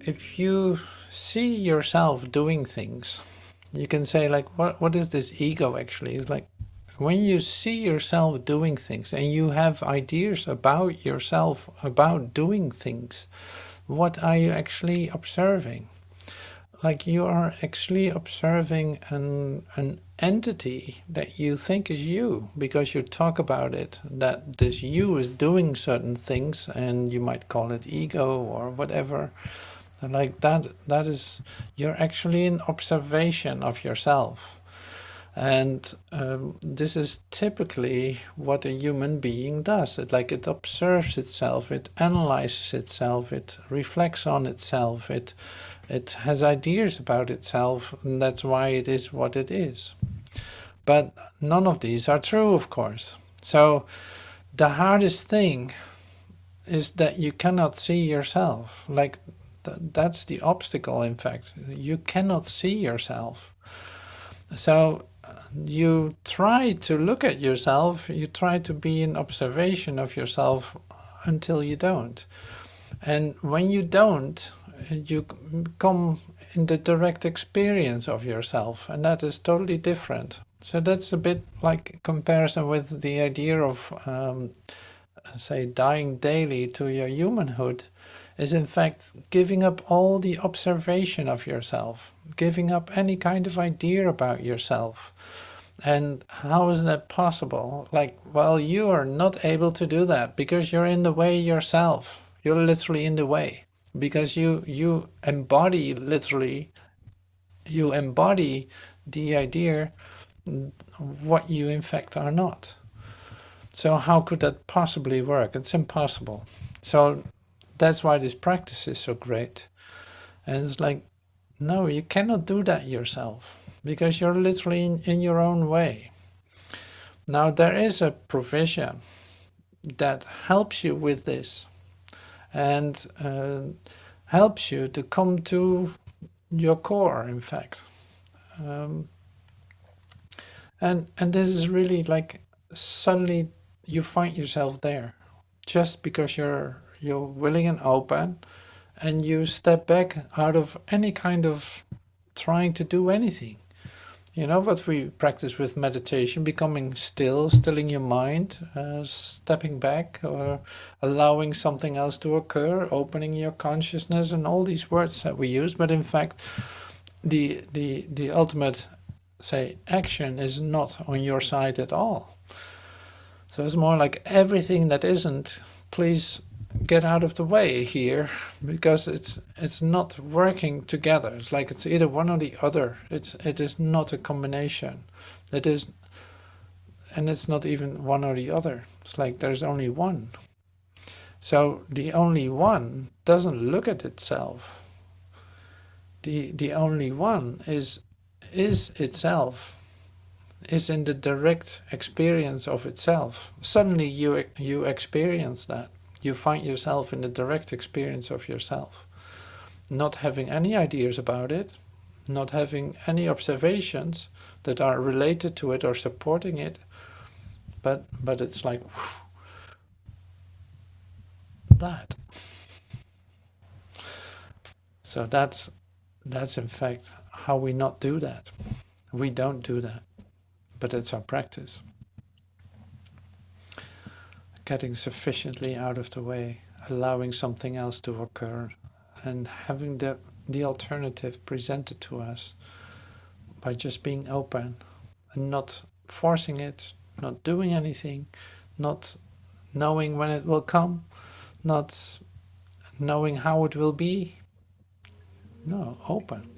if you see yourself doing things, you can say like, what is this ego actually? It's like when you see yourself doing things and you have ideas about yourself, about doing things, what are you actually observing? Like you are actually observing an entity that you think is you because you talk about it, that this you is doing certain things, and you might call it ego or whatever. And like that is, you're actually in observation of yourself. And this is typically what a human being does. It observes itself, it analyzes itself, it reflects on itself, it has ideas about itself, and that's why it is what it is. But none of these are true, of course. So the hardest thing is that you cannot see yourself. Like that's the obstacle, in fact. You cannot see yourself. So you try to look at yourself, you try to be in observation of yourself until you don't. And when you don't, you come in the direct experience of yourself, and that is totally different. So that's a bit like comparison with the idea of, say, dying daily to your humanhood, is in fact giving up all the observation of yourself, giving up any kind of idea about yourself. And how is that possible? Like, well, you are not able to do that because you're in the way yourself. You're literally in the way because you embody, literally, you embody the idea what you in fact are not. So how could that possibly work? It's impossible. So that's why this practice is so great. And it's like, no, you cannot do that yourself because you're literally in your own way. Now, there is a provision that helps you with this and helps you to come to your core, in fact. Um, and this is really like suddenly you find yourself there just because you're willing and open, and you step back out of any kind of trying to do anything. You know what we practice with meditation, becoming still, stilling your mind, stepping back, or allowing something else to occur, opening your consciousness, and all these words that we use. But in fact, the ultimate, say, action is not on your side at all. So it's more like everything that isn't, please get out of the way here, because it's not working together. It's like it's either one or the other. It is not a combination. It is, and it's not even one or the other. It's like there's only one. So the only one doesn't look at itself. The only one is itself, is in the direct experience of itself. Suddenly you experience that. You find yourself in the direct experience of yourself, not having any ideas about it, not having any observations that are related to it or supporting it, but it's like that. So that's in fact how we not do that. We don't do that, but it's our practice. Getting sufficiently out of the way, allowing something else to occur, and having the alternative presented to us by just being open and not forcing it, not doing anything, not knowing when it will come, not knowing how it will be. No, open.